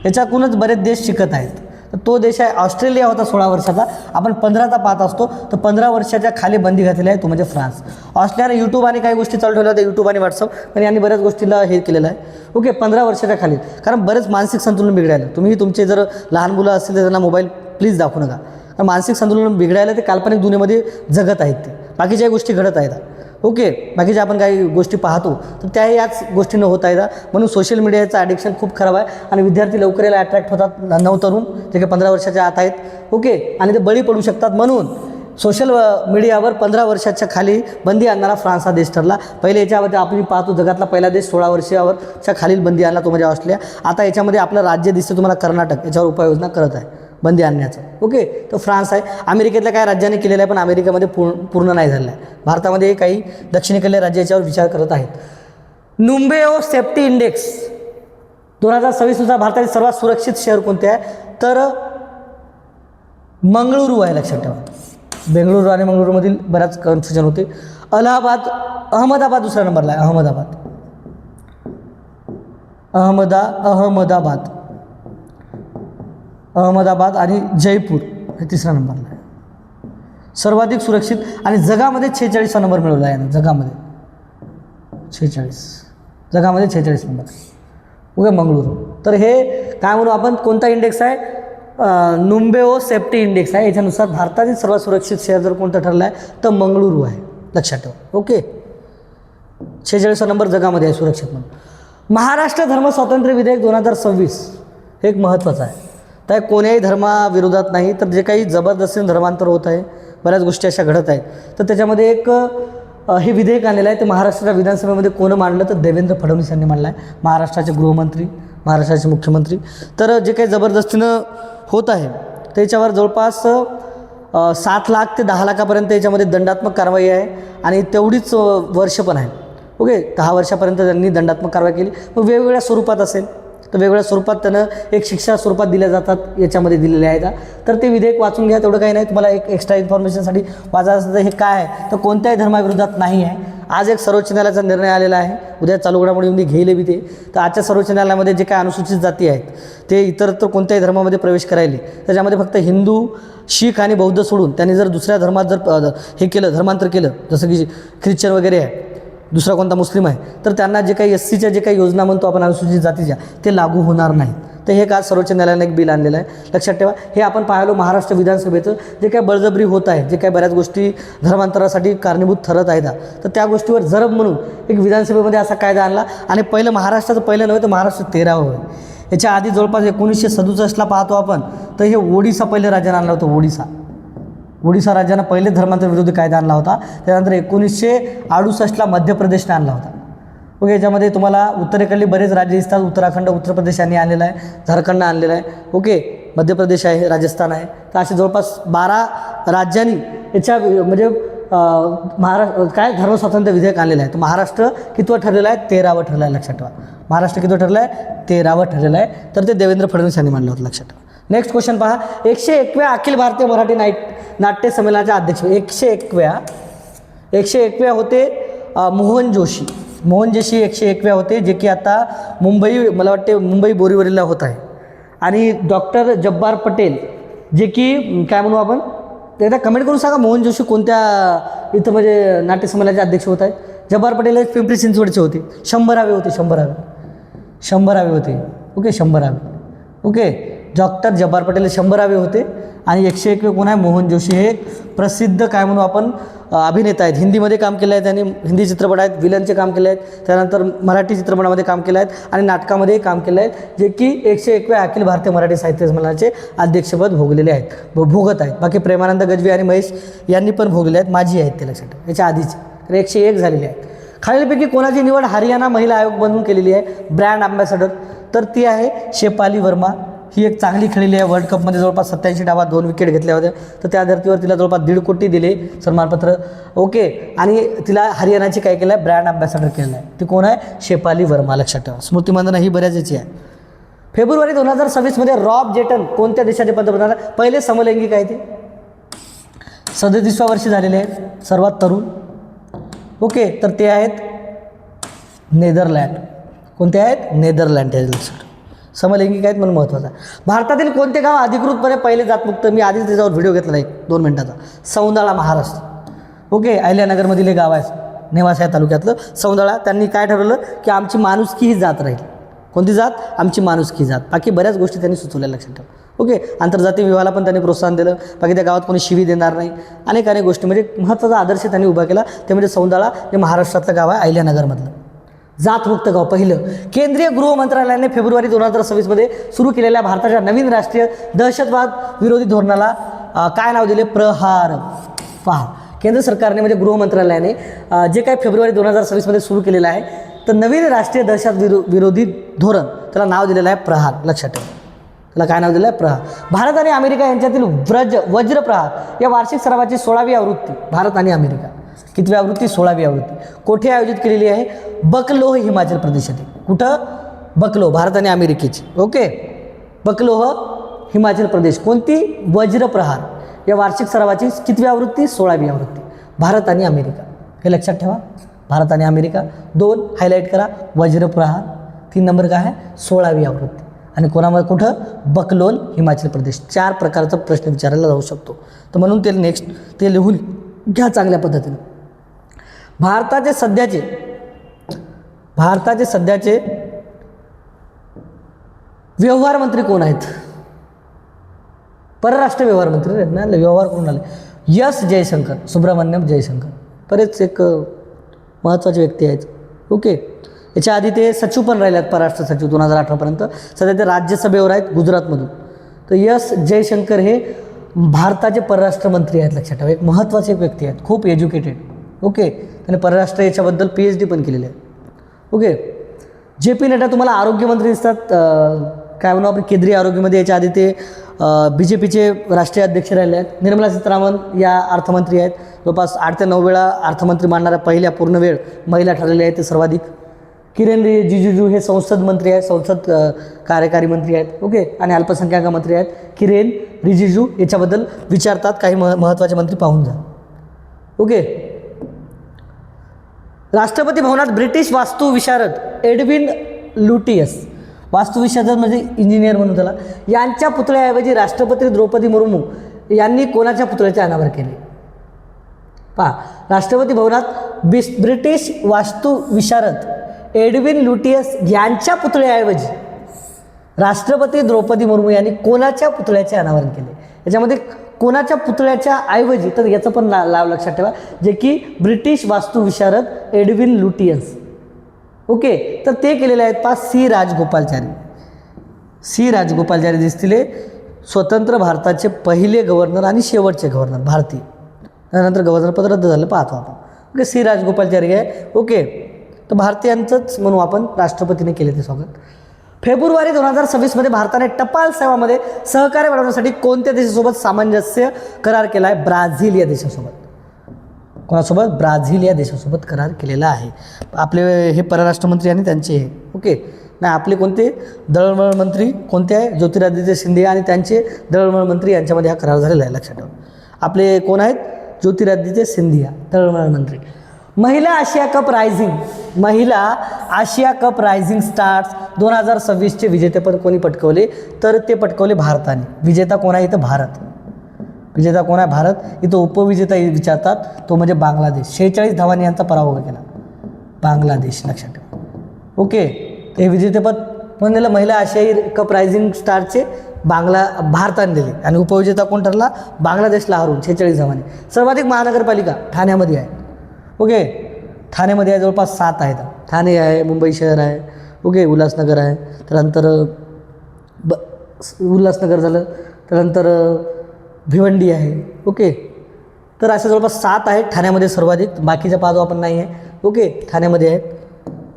याच्यातूनच बरेच देश शिकत आहेत. तर तो देश आहे ऑस्ट्रेलिया होता 16 वर्षाचा. आपण 15चा पाहत असतो. तर 15 वर्षाच्या खाली बंदी घातलेली आहे तो म्हणजे फ्रान्स. ऑस्ट्रेलियाने यूट्यूब आणि काही गोष्टी चालू ठेवल्या होत्या, यूट्यूब आणि व्हॉट्सअप, पण यांनी बऱ्याच गोष्टीला हे केलेलं आहे. ओके, 15 वर्षाच्या खाली, कारण बरेच मानसिक संतुलन बिघडायला. तुम्ही तुमचे जर लहान मुलं असतील तर त्यांना मोबाईल प्लीज दाखवू नका, कारण मानसिक संतुलन बिघडायला ते काल्पनिक दुनियेमध्ये जगत आहेत. ते बाकीच्या गोष्टी घडत आहेत. ओके, बाकीच्या आपण काही गोष्टी पाहतो तर त्या याच गोष्टीनं होत आहेत. म्हणून सोशल मीडियाचं ॲडिक्शन खूप खराब आहे आणि विद्यार्थी लवकर याला अट्रॅक्ट होतात. नवतरुण जे काही 15 वर्षाच्या आत आहेत. ओके, आणि ते बळी पडू शकतात. म्हणून सोशल मीडियावर 15 वर्षाच्या खाली बंदी आणणारा फ्रान्स हा देश ठरला. पहिले याच्यामध्ये आपण पाहतो जगातला पहिला देश 16 वर्षावरच्या खालील बंदी आणला तो म्हणजे ऑस्ट्रेलिया. आता याच्यामध्ये आपलं राज्य दिसतं तुम्हाला कर्नाटक, याच्यावर उपाययोजना करत आहे बंदी आणण्याचं. ओके, तो फ्रान्स आहे. अमेरिकेतल्या काही राज्याने केलेलं आहे पण अमेरिकेमध्ये पूर्ण नाही झालेलं आहे. भारतामध्ये काही दक्षिणेकडले राज्य याच्यावर विचार करत आहेत. नुम्बेओ सेफ्टी इंडेक्स 2026 नुसार भारतातील सर्वात सुरक्षित शहर कोणते आहे? तर मंगळुरू आहे. लक्षात ठेवा. बेंगळुरू आणि मंगळुरूमधील बऱ्याच कन्फ्युजन होते. अहमदाबाद दुसऱ्या नंबरला आहे. अहमदाबाद आणि जयपूर हे 3ऱ्या नंबरला आहे. सर्वाधिक सुरक्षित आणि जगामध्ये 46वा नंबर मिळवला आहे. जगामध्ये 46 नंबर. ओके, मंगळुरू. तर हे काय म्हणू आपण कोणता इंडेक्स आहे? नुम्बेओ सेफ्टी इंडेक्स आहे. याच्यानुसार भारतातील सर्वात सुरक्षित शहर जर कोणतं ठरलं आहे तर मंगळुरू आहे. लक्षात ठेवा. ओके, 46वा नंबर जगामध्ये आहे सुरक्षित म्हणून. महाराष्ट्र धर्म स्वातंत्र्य विधेयक 2026 हे एक महत्त्वाचं आहे. तर कोण्याही धर्माविरोधात नाही, तर जे काही जबरदस्तीने धर्मांतर होत आहे, बऱ्याच गोष्टी अशा घडत आहेत, तर त्याच्यामध्ये एक हे विधेयक आणलेलं आहे. ते महाराष्ट्राच्या विधानसभेमध्ये कोण मांडलं तर देवेंद्र फडणवीस यांनी मांडलं आहे. महाराष्ट्राचे गृहमंत्री, महाराष्ट्राचे मुख्यमंत्री. तर जे काही जबरदस्तीनं होत आहे त्याच्यावर जवळपास 7 लाख ते 10 लाखापर्यंत याच्यामध्ये दंडात्मक कारवाई आहे आणि तेवढीच वर्ष पण आहे. ओके, 10 वर्षापर्यंत त्यांनी दंडात्मक कारवाई केली. मग वेगवेगळ्या स्वरूपात असेल तर वेगवेगळ्या स्वरूपात त्यानं एक शिक्षा स्वरूपात दिल्या जातात, याच्यामध्ये दिलेले आहेत. तर ते विधेयक वाचून घ्या, तेवढं काही नाही. तुम्हाला एक एक्स्ट्रा इन्फॉर्मेशनसाठी वाचायचं असेल तर हे काय आहे तर कोणत्याही धर्माविरोधात नाही आहे. आज एक सर्वोच्च न्यायालयाचा निर्णय आलेला आहे. उद्या चालू घडामोडी घेईल बी ते. तर आजच्या सर्वोच्च न्यायालयामध्ये जे काही अनुसूचित जाती आहेत ते इतरत्र कोणत्याही धर्मामध्ये प्रवेश करायले, त्याच्यामध्ये फक्त हिंदू, शीख आणि बौद्ध सोडून त्यांनी जर दुसऱ्या धर्मात जर हे केलं, धर्मांतर केलं, जसं की ख्रिश्चन वगैरे आहे, दुसरा कोणता मुस्लिम आहे, तर त्यांना जे काही SCच्या जे काही योजना म्हणतो आपण अनुसूचित जातीच्या, ते लागू होणार नाहीत. तर हे का सर्वोच्च न्यायालयाने एक बिल आणलेलं आहे. लक्षात ठेवा. हे आपण पाहिलो महाराष्ट्र विधानसभेचं जे काही बळजबरी होत आहे, जे काही बऱ्याच गोष्टी धर्मांतरासाठी कारणीभूत ठरत आहेत, तर त्या गोष्टीवर जरब म्हणून एक विधानसभेमध्ये असा कायदा आणला. आणि पहिलं महाराष्ट्राचं पहिलं नव्हे तर महाराष्ट्र 13वं होय. याच्या आधी जवळपास 1967ला पाहतो आपण तर हे ओडिसा पहिलं राज्यानं आणलं होतं. ओडिसा राज्यानं पहिले धर्मांतर विरोधी कायदा आणला होता. त्यानंतर 1968ला मध्य प्रदेशने आणला होता. ओके, याच्यामध्ये तुम्हाला उत्तरेकडले बरेच राज्य दिसतात. उत्तराखंड, उत्तर प्रदेश यांनी आणलेलं आहे. झारखंड आणलेलं आहे. ओके, मध्य प्रदेश आहे, राजस्थान आहे. तर असे जवळपास 12 राज्यांनी याच्या म्हणजे काय धर्मस्वातंत्र्य विधेयक आणलेलं आहे. तर महाराष्ट्र कितवं ठरलेलं आहे? 13वं ठरलं आहे. लक्षात ठेवा. महाराष्ट्र कितवं ठरलं आहे? 13वं ठरलेलं आहे. तर ते देवेंद्र फडणवीस यांनी मांडलं होतं. लक्षात ठेवा. नेक्स्ट क्वेश्चन पहा, 101व्या अखिल भारतीय मराठी नाट्य संमेलनाचे अध्यक्ष 101व्या होते मोहन जोशी. मोहन जोशी 101व्या होते, जे की आता मुंबई, मला वाटते मुंबई बोरीवलीला होत आहे. आणि डॉक्टर जब्बार पटेल, जे की काय म्हणू आपण, ते एकदा कमेंट करून सांगा मोहन जोशी कोणत्या इथं म्हणजे नाट्यसंमेलनाचे अध्यक्ष होत आहेत. जब्बार पटेल हे पिंपरी चिंचवडचे होते. 100वे होते, 100वे होते. ओके, 100वे. ओके, डॉक्टर जब्बार पटेल 100वे होते. आणि 101वे कोण आहे, मोहन जोशी हे प्रसिद्ध काय म्हणू आपण अभिनेता आहेत. हिंदीमध्ये काम केलं आहे त्यांनी, हिंदी चित्रपट आहेत, विलनचे काम केले आहेत. त्यानंतर मराठी चित्रपटामध्ये काम केलं आहे आणि नाटकामध्ये काम केलं आहे, जे की 101व्या अखिल भारतीय मराठी साहित्य संमेलनाचे अध्यक्षपद भोगलेले आहेत, भोगत आहेत. बाकी प्रेमानंद गज्वी आणि महेश यांनी पण भोगलेले आहेत, माझी आहेत ते लक्षात ठेवा, याच्या आधीचे. तर 101 झालेले आहेत. खालीलपैकी कोणाची निवड हरियाणा महिला आयोग बनवून केलेली आहे ब्रँड अँबॅसेडर, तर ती आहे शेफाली वर्मा. ही एक चांगली खेळलेली आहे. वर्ल्ड कपमध्ये जवळपास 87 डावात 2 विकेट घेतल्या होत्या, तर त्या धर्तीवर तिला जवळपास 1.5 कोटी दिले सन्मानपत्र. ओके, आणि तिला हरियाणाची काय केलं आहे, ब्रँड अँबॅसेडर केलेलं आहे. ती कोण आहे, शेफाली वर्मा, लक्षात ठेवा. स्मृती मंदना ही बऱ्याच याची आहे. फेब्रुवारी 2026मध्ये रॉब जेटन कोणत्या देशाचे पंतप्रधान, पहिले समलैंगिक आहे ते, 37व्या वर्षी झालेले आहेत, सर्वात तरुण. ओके, तर ते आहेत नेदरलँड. कोणते आहेत, नेदरलँड. समलैंगिक आहेत म्हणून महत्त्वाचं आहे. भारतातील कोणते गाव अधिकृतपणे पहिले जातमुक्त, मी आधीच त्याच्यावर व्हिडिओ घेतला आहे 2 मिनिटाचा, सौंदाळा, महाराष्ट्र. ओके, अहिल्यानगरमधील हे गाव आहे, नेवासा या तालुक्यातलं सौंदाळा. त्यांनी काय ठरवलं की आमची माणुसकी ही जात राहील. कोणती जात, आमची माणुसकी जात. बाकी बऱ्याच गोष्टी त्यांनी सुचवल्या, लक्षात ठेवा. ओके, आंतरजातीय विवाहाला पण त्यांनी प्रोत्साहन दिलं. बाकी त्या गावात कोणी शिवी देणार नाही, अनेक गोष्टी, म्हणजे महत्त्वाचा आदर्श त्यांनी उभा केला. ते म्हणजे सौंदाळा, जे महाराष्ट्रातलं गाव आहे, अहिल्यानगरमधलं जातमुक्त गाव पहिलं. केंद्रीय गृह मंत्रालयाने फेब्रुवारी 2026मध्ये सुरू केलेल्या भारताच्या नवीन राष्ट्रीय दहशतवाद विरोधी धोरणाला काय नाव दिले, प्रहार. पहा, केंद्र सरकारने म्हणजे गृह मंत्रालयाने जे काय फेब्रुवारी 2026मध्ये सुरू केलेलं आहे, तर नवीन राष्ट्रीय दहशत विरोधी धोरण, त्याला नाव दिलेलं आहे प्रहार, लक्षात ठेवा. त्याला काय नाव दिलं आहे, प्रहार. भारत आणि अमेरिका यांच्यातील वज्र प्रहार या वार्षिक सरावाची 16वी आवृत्ती, भारत आणि अमेरिका, कितवी आवृत्ती, 16वी आवृत्ती, कोठे आयोजित केलेली आहे, बकलोह, हिमाचल प्रदेशातील. कुठं, बकलोह, भारत आणि अमेरिकेची. ओके, बकलोह, हिमाचल प्रदेश. कोणती, वज्र प्रहार या वार्षिक सरावाची कितवी आवृत्ती, 16वी आवृत्ती, भारत आणि अमेरिका. हे लक्षात ठेवा, भारत आणि अमेरिका. 2 हायलाईट करा, वज्र प्रहार. 3 नंबर काय आहे, 16वी आवृत्ती. आणि कोणामध्ये, कुठं, बकलोल, हिमाचल प्रदेश. 4 प्रकारचा प्रश्न विचारायला जाऊ शकतो, तर म्हणून ते नेक्स्ट ते लिहून घ्या चांगल्या पद्धतीने. भारताचे सध्याचे व्यवहार मंत्री कोण आहेत, परराष्ट्र व्यवहार मंत्री आहेत ना, व्यवहार कोण आले, एस जयशंकर, सुब्रमण्यम जयशंकर. बरेच एक महत्त्वाचे व्यक्ती आहेत. ओके, याच्या आधी ते सचिव पण राहिले आहेत, परराष्ट्र सचिव 2018पर्यंत. सध्या ते राज्यसभेवर आहेत गुजरातमधून. तर एस जयशंकर हे भारताचे परराष्ट्र मंत्री आहेत, लक्षात ठेवा. एक महत्त्वाचे व्यक्ती आहेत, खूप एज्युकेटेड. ओके, त्यांनी परराष्ट्र याच्याबद्दल PhD पण केलेली आहे. ओके, JP नड्डा तुम्हाला आरोग्यमंत्री दिसतात, काय म्हणू आपण, केंद्रीय आरोग्यमध्ये. याच्या आधी ते BJPचे राष्ट्रीय अध्यक्ष राहिले आहेत. निर्मला सीतारामन या अर्थमंत्री आहेत, जवळपास 8 ते 9 वेळा अर्थमंत्री मानणाऱ्या पहिल्या पूर्ण वेळ महिला ठरलेल्या आहेत ते सर्वाधिक. किरेन रिजिजू हे संसद मंत्री आहेत, संसद कार्यकारी मंत्री आहेत. ओके, आणि अल्पसंख्याक मंत्री आहेत किरेन रिजिजू. याच्याबद्दल विचारतात, काही महत्त्वाचे मंत्री पाहून जा. ओके, राष्ट्रपती भवनात ब्रिटिश वास्तुविशारद एडविन लुटियस, वास्तुविशारद म्हणजे इंजिनियर म्हणून त्याला, यांच्या पुतळ्याऐवजी राष्ट्रपती द्रौपदी मुर्मू यांनी कोणाच्या पुतळ्याचे अनावर केले. पहा, राष्ट्रपती भवनात ब्रिटिश वास्तुविशारद एडविन लुटियस यांच्या पुतळ्याऐवजी राष्ट्रपती द्रौपदी मुर्मू यांनी कोणाच्या पुतळ्याचे अनावरण केले. याच्यामध्ये कोणाच्या पुतळ्याच्या ऐवजी, तर याचं पण नाव लक्षात ठेवा, जे की ब्रिटिश वास्तुविशारद एडविन लुटियस. ओके, तर ते केलेले आहेत पहा सी राजगोपालचारी दिसतील, स्वतंत्र भारताचे पहिले गव्हर्नर आणि शेवटचे गव्हर्नर भारतीय. त्यानंतर गव्हर्नर पद रद्द झालं, पाहतो आपण. ओके, सी राजगोपालचारी आहे. ओके, तर भारतीयांचंच म्हणू आपण, राष्ट्रपतीने केले ते स्वागत. फेब्रुवारी 2026मध्ये भारताने टपाल सेवामध्ये सहकार्य वाढवण्यासाठी कोणत्या देशासोबत सामंजस्य करार केला आहे, ब्राझील या देशासोबत. कोणासोबत, ब्राझील या देशासोबत करार केलेला आहे. आपले हे परराष्ट्रमंत्री आणि त्यांचे हे. ओके, नाही, आपले कोणते दळणवळण मंत्री कोणते आहे? ज्योतिरादित्य सिंधिया आणि त्यांचे दळणवळण मंत्री यांच्यामध्ये हा करार झालेला आहे, लक्षात ठेवा. आपले कोण आहेत? ज्योतिरादित्य सिंधिया, दळणवळण मंत्री. महिला आशिया कप रायझिंग, महिला आशिया कप रायझिंग स्टार्स 2026चे विजेतेपद कोणी पटकवले? तर ते पटकवले भारताने. विजेता कोण आहे? इथं भारत. विजेता कोण आहे? भारत. इथं उपविजेता विचारतात, तो म्हणजे बांगलादेश. 46 धावांनी यांचा पराभव केला बांगलादेश, लक्षात ठेवा. ओके, ते विजेतेपद कोण दिलं? महिला आशियाई कप रायझिंग स्टारचे भारताने दिले आणि उपविजेता कोण ठरला? बांगलादेशला हरवून 46 धावांनी. सर्वाधिक महानगरपालिका ठाण्यामध्ये आहे. ओके, ठाण्यामध्ये आहे, जवळपास 7 आहेत. ठाणे आहे, मुंबई शहर आहे, ओके, उल्हासनगर आहे, त्यानंतर उल्हासनगर झालं, त्यानंतर भिवंडी आहे. ओके, तर असे जवळपास 7 आहेत ठाण्यामध्ये सर्वाधिक. बाकीच्या 5 आपण नाही आहे. ओके, ठाण्यामध्ये आहेत.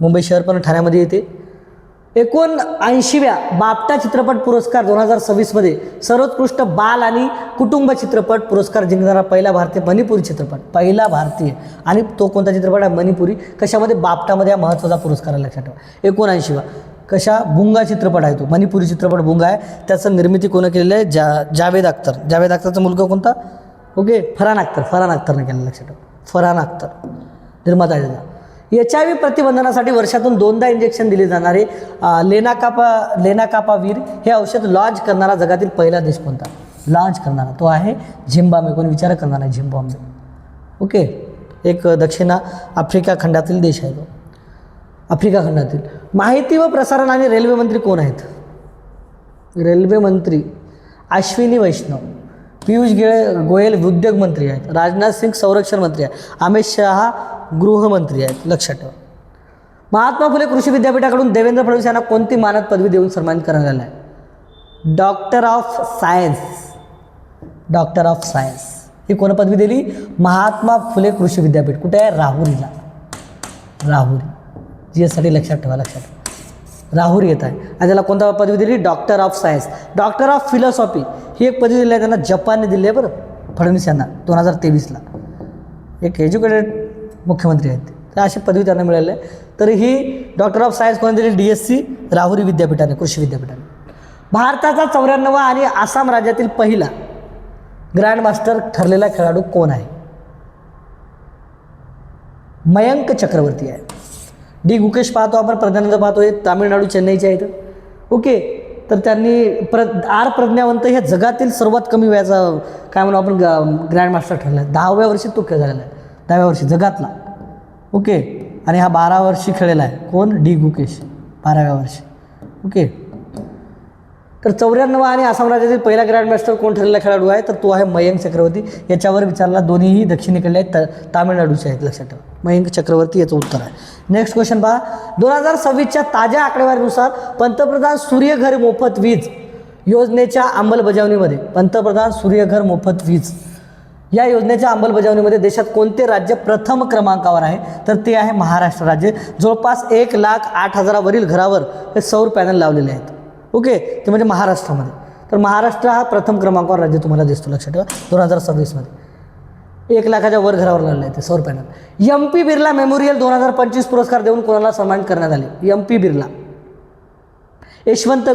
मुंबई शहर पण ठाण्यामध्ये येते. 79व्या बाफ्टा चित्रपट पुरस्कार 2026मध्ये सर्वोत्कृष्ट बाल आणि कुटुंब चित्रपट पुरस्कार जिंकणारा पहिला भारतीय मणिपुरी चित्रपट, पहिला भारतीय. आणि तो कोणता चित्रपट आहे? मणिपुरी. कशामध्ये? बाफ्टामध्ये हा महत्त्वाचा पुरस्कार आहे, लक्षात ठेवा. 79वा कशा? भुंगा चित्रपट आहे तो, मणिपुरी चित्रपट भुंगा आहे. त्याचं निर्मिती कोणं केलेलं आहे? जावेद अख्तर. जावेद अख्तरचा मुलगा कोणता? ओके, फरहान अख्तरने केलं, लक्षात ठेवा. फरहान अख्तर निर्माता आहे त्याचा. HIV प्रतिबंधनासाठी वर्षातून 2दा इंजेक्शन दिले जाणारे लेनाकापावीर हे औषध लॉन्च करणारा जगातील पहिला देश कोणता? लॉन्च करणारा तो आहे झिम्बाब्वे. कोणी विचार करणार आहे? झिम्बाब्वे. ओके, एक दक्षिण आफ्रिका खंडातील देश आहे तो, आफ्रिका खंडातील. माहिती व प्रसारण आणि रेल्वे मंत्री कोण आहेत? रेल्वे मंत्री अश्विनी वैष्णव. पियुष गोयल उद्योग मंत्री आहेत. राजनाथ सिंग संरक्षण मंत्री आहेत. अमित शहा गृहमंत्री आहेत, लक्षात ठेवा. महात्मा फुले कृषी विद्यापीठाकडून देवेंद्र फडणवीस यांना कोणती मानद पदवी देऊन सन्मानित करण्यात आलं आहे? Doctor of science. Doctor of science ही कोण पदवी दिली? महात्मा फुले कृषी विद्यापीठ. कुठे आहे? राहुरीला. राहुरी, जीएससाठी लक्षात ठेवा, लक्षात ठेवा. राहुरी येत आहे आणि त्याला कोणता पदवी दिली? Doctor of science. Doctor of philosophy ही एक पदवी दिली आहे त्यांना, जपानने दिली आहे बरं, फडणवीस यांना 2023ला. एक एज्युकेटेड मुख्यमंत्री आहेत, तर अशी पदवी त्यांना मिळाली आहे. तर ही डॉक्टर ऑफ सायन्स कोणी दिली? DSC राहुरी विद्यापीठाने, कृषी विद्यापीठाने. भारताचा 94वा आणि आसाम राज्यातील पहिला ग्रँडमास्टर ठरलेला खेळाडू कोण आहे? मयंक चक्रवर्ती आहे. डी गुकेश पाहतो आपण, प्रज्ञानंद पाहतो, हे तामिळनाडू चेन्नईचे आहेत. ओके, तर त्यांनी आर प्रज्ञावंत हे जगातील सर्वात कमी वयाचा काय म्हणू आपण ग्रँडमास्टर ठरला आहे. 10व्या वर्षी तो खेळ झालेला आहे, 10व्या वर्षी जगातला. ओके, आणि हा 12 वर्षी खेळलेला आहे. कोण? डी गुकेश, 12व्या वर्षी. ओके, तर 94 आणि आसाम राज्यातील पहिला ग्रँडमास्टर कोण ठरलेला खेळाडू आहे? तर तो आहे मयंक चक्रवर्ती. याच्यावर विचारला, दोन्हीही दक्षिणेकडले आहेत, तामिळनाडूचे आहेत, लक्षात ठेवा. मयंक चक्रवर्ती याचं उत्तर आहे. नेक्स्ट क्वेश्चन पहा. 2026च्या ताज्या आकडेवारीनुसार पंतप्रधान सूर्यघर मोफत वीज योजनेच्या अंमलबजावणीमध्ये, पंतप्रधान सूर्यघर मोफत वीज या योजनेच्या अंमलबजावणीमध्ये देशात कोणते राज्य प्रथम क्रमांकावर आहे? तर ते आहे महाराष्ट्र राज्य. जवळपास 1,08,000वरील घरावर हे सौर पॅनल लावलेले आहेत. ओके, ते म्हणजे महाराष्ट्रामध्ये. तर महाराष्ट्र हा प्रथम क्रमांकावर राज्य तुम्हाला दिसतो, लक्षात ठेवा. 2026मध्ये 1,00,000च्या वर घरावर लावले आहे ते सौर पॅनल. MP बिर्ला मेमोरियल 2025 पुरस्कार देऊन कोणाला सन्मानित करण्यात आले? MP Birla. Yashwant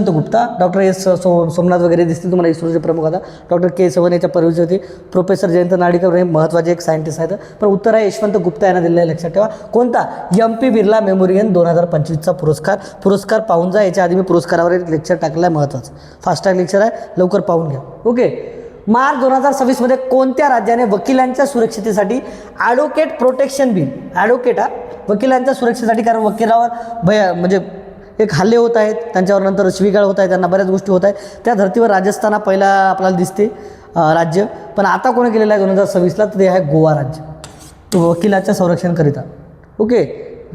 Gupta, doctor S Somnath वगैरे दिसतील तुम्हाला, इस्रोचे प्रमुख आता. डॉक्टर के सवन याच्या परिचय होते. प्रोफेसर जयंत नार्लिकर हे महत्त्वाचे एक सायंटिस्ट आहेत. पण उत्तर आहे यशवंत गुप्ता यांना दिलेलं आहे, लक्षात ठेवा. कोणता? MP बिर्ला मेमोरियल 2025चा पुरस्कार पाहून जा. याच्या आधी मी पुरस्कारावर एक लेक्चर टाकलं आहे महत्त्वाचं, फास्टॅग लेक्चर आहे, लवकर पाहून घ्या. ओके, मार्च 2026मध्ये कोणत्या राज्याने वकिलांच्या सुरक्षितेसाठी ॲडव्होकेट प्रोटेक्शन बिल, ॲडव्होकेट वकिलांच्या सुरक्षेसाठी, कारण वकिलावर म्हणजे एक हल्ले होत आहेत, त्यांच्यावर नंतर शिवीगाळ होत आहे, त्यांना बऱ्याच गोष्टी होत आहेत, त्या धर्तीवर राजस्थान हा पहिला आपल्याला दिसते राज्य. पण आता कोणी केलेलं आहे 2026ला? तर ते आहे गोवा राज्य, तो वकिलाच्या संरक्षणकरिता. ओके,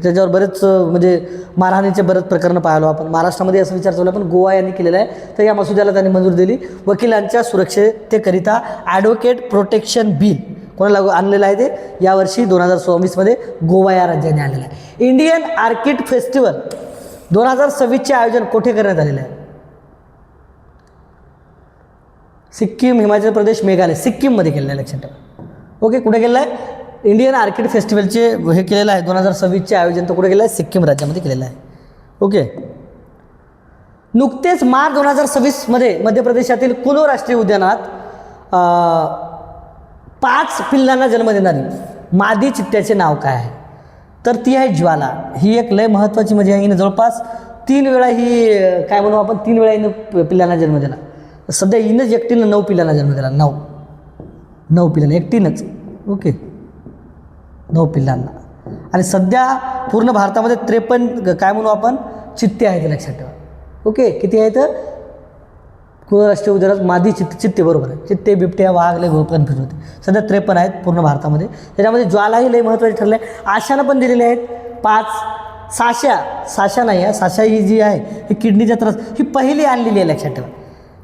त्याच्यावर बरेच म्हणजे मारहाणीचे बरेच प्रकरणं पाहिलो आपण. महाराष्ट्रामध्ये असं विचार चालू आहे, पण गोवा यांनी केलेलं आहे. तर या मसुद्याला त्यांनी मंजुरी दिली. वकिलांच्या सुरक्षेकरिता ॲडव्होकेट प्रोटेक्शन बिल कोणाला आणलेलं आहे? ते यावर्षी 2024मध्ये गोवा या राज्याने आणलेलं आहे. इंडियन आर्किड फेस्टिवल 2026चे आयोजन कुठे करण्यात आलेलं आहे? सिक्कीम, हिमाचल प्रदेश, मेघालय. सिक्कीममध्ये केलेलं आहे, लक्षात ठेवा. ओके, कुठे केलेलं आहे? इंडियन आर्किड फेस्टिवलचे हे केलेलं आहे 2026चे आयोजन तर कुठे केलं आहे? सिक्कीम राज्यामध्ये केलेलं आहे. ओके. नुकतेच मार्च 2026मध्ये मध्य प्रदेशातील कुलो राष्ट्रीय उद्यानात 5 पिल्लांना जन्म देणारी मादी चित्त्याचे नाव काय आहे? तर ती आहे ज्वाला. ही एक लय महत्त्वाची म्हणजे हिनं जवळपास 3 वेळा ही काय म्हणू आपण 3 वेळा हिनं पिल्लांना जन्म दिला. सध्या हिनंच एकटीनं 9 पिल्लांना जन्म दिला. 9 पिल्लांना एकटीनंच. ओके, 9 पिल्लांना. आणि सध्या पूर्ण भारतामध्ये 53 काय म्हणू आपण चित्ते आहेत, लक्षात ठेवा. ओके, किती आहेत? कुलो राष्ट्रीय उद्यानात मादी चित्ते बरोबर आहे. चित्ते, बिबट्या, वाघ लय कन्फ्यूज होते. सध्या 53 आहेत पूर्ण भारतामध्ये. त्याच्यामध्ये ज्वालाही लय महत्त्वाचे ठरले. आशानं पण दिलेले आहेत 5. साशा नाही आहे. साशा ही जी आहे ही किडनीचा त्रास ही पहिली आणलेली आहे, लक्षात ठेवा.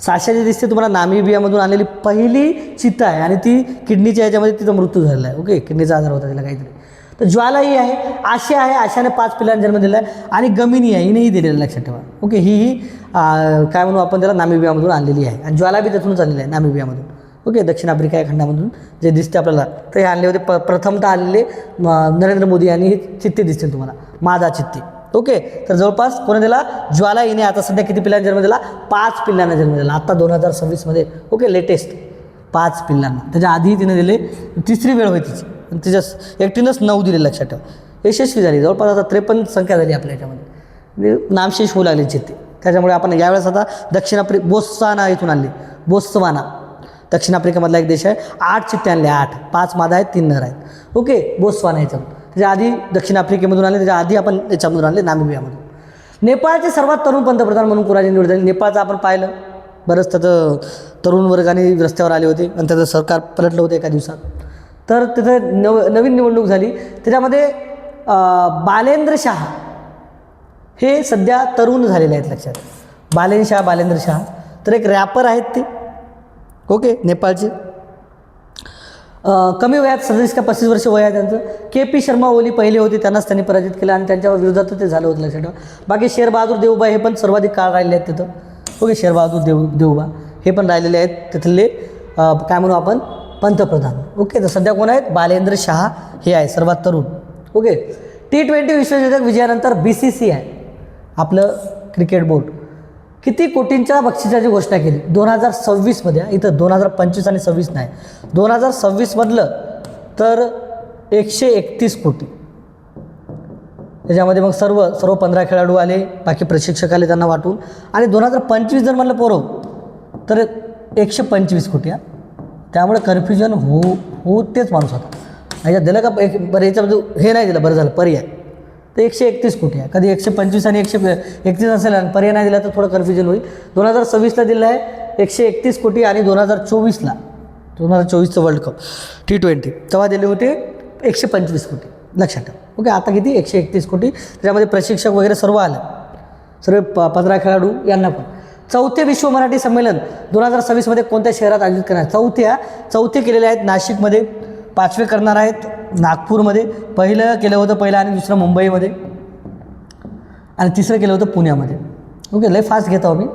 साशा जी दिसते तुम्हाला नामिबियामधून आणलेली पहिली चित्ता आहे आणि ती किडनीच्या ह्याच्यामध्ये तिचा मृत्यू झालेला आहे. ओके, किडनीचा आजार होता तिला काहीतरी. तर ज्वाला ही आहे. आशा आहे. आशाने 5 पिल्लांना जन्म दिला आहे. आणि गमिनी आहे, हिनेही दिलेलं, लक्षात ठेवा. ओके, ही काय म्हणू आपण त्याला नामिबियामधून आणलेली आहे. आणि ज्वाला बी त्यातूनच आणलेली आहे, नामिबियामधून. ओके, दक्षिण आफ्रिका या खंडामधून जे दिसते आपल्याला तर हे आणले होते. प्रथमतः आणलेले नरेंद्र मोदी यांनी हे चित्ते दिसतील तुम्हाला, मादा चित्ते. ओके, तर जवळपास कोणी दिला? ज्वाला हिने आता सध्या किती पिल्लांना जन्म दिला? 5 पिल्लांना जन्म दिला आता 2026मध्ये. ओके, लेटेस्ट 5 पिल्लांना. त्याच्या आधी तिने दिले, 3री वेळ होती तिची. तिच्या एकटीनंच 9 दिले, लक्षात ठेवा. यशस्वी झाली. जवळपास आता 53 संख्या झाली आपल्या याच्यामध्ये. नामशेष होऊ लागले चित्ते. त्याच्यामुळे आपण यावेळेस आता बोत्सवाना इथून आणले. बोत्सवाना दक्षिण आफ्रिकेमधला एक देश आहे. 8 चित्ते आणले. 8. 5 मादा आहेत, 3 नर आहेत. ओके, बोत्सवाना याच्यातून. त्याच्या आधी दक्षिण आफ्रिकेमधून आणले. त्याच्या आधी आपण याच्यामधून आणले, नामिबियामधून. नेपाळचे सर्वात तरुण पंतप्रधान म्हणून कोणाची निवड झाली? नेपाळचं आपण पाहिलं बरंच, त्याचं तरुण वर्गाने रस्त्यावर आले होते आणि त्याचं सरकार पलटलं होतं एका दिवसात. तर तिथं नवीन निवडणूक झाली. त्याच्यामध्ये बालेंद्र शाह हे सध्या तरुण झालेले आहेत, लक्षात. बालेंद्र शाह तर एक रॅपर आहेत ते. ओके, नेपाळचे. कमी वयात 37 का 35 वर्ष वय आहे त्यांचं. KP शर्मा ओली पहिले होते, त्यांनाच त्यांनी पराजित केलं आणि त्यांच्या विरोधात ते झालं होतं, लक्षात ठेवा. बाकी शेर बहादूर देवबा हे पण सर्वाधिक काळ राहिले आहेत तिथं. ओके, शेर बहादूर देवबा हे पण राहिलेले आहेत तिथले काय म्हणू आपण पंतप्रधान. ओके, तर सध्या कोण आहेत? बालेंद्र शाह हे आहे सर्वात तरुण. ओके, T20 विश्वचषक विजयानंतर BCCI आपलं क्रिकेट बोर्ड किती कोटींच्या बक्षिसाची घोषणा केली 2026मध्ये? इथं 2025 आणि 26 नाही, 2026मधलं तर 131 कोटी. त्याच्यामध्ये मग सर्व 15 खेळाडू आले, बाकी प्रशिक्षक आले त्यांना वाटून. आणि 2025 जर म्हणलं पोरं तर 125 कोटी. त्यामुळे कन्फ्युजन होतेच माणूस होता. याच्यात दिलं का बरं, याच्यामध्ये हे नाही दिलं, बरं झालं पर्याय. तर 131 कोटी आहे. कधी 125 आणि 131 असेल आणि पर्याय नाही दिला तर थोडं कन्फ्युजन होईल. 2026ला दिलं आहे 131 कोटी आणि 2024ला 2024चं वर्ल्ड कप T20 तेव्हा दिले होते 125 कोटी, लक्षात ठेवा. ओके, आता किती? 131 कोटी. त्याच्यामध्ये प्रशिक्षक वगैरे सर्व आलं, सर्व 15 खेळाडू यांना पण. 4थे विश्व मराठी संमेलन 2026मध्ये कोणत्या शहरात आयोजित करणार? चौथे केलेले आहेत नाशिकमध्ये, 5वे करणार आहेत नागपूरमध्ये, पहिलं केलं होतं आणि दुसरं मुंबईमध्ये आणि 3रं केलं होतं पुण्यामध्ये. ओके, लय फास्ट घेतो मी.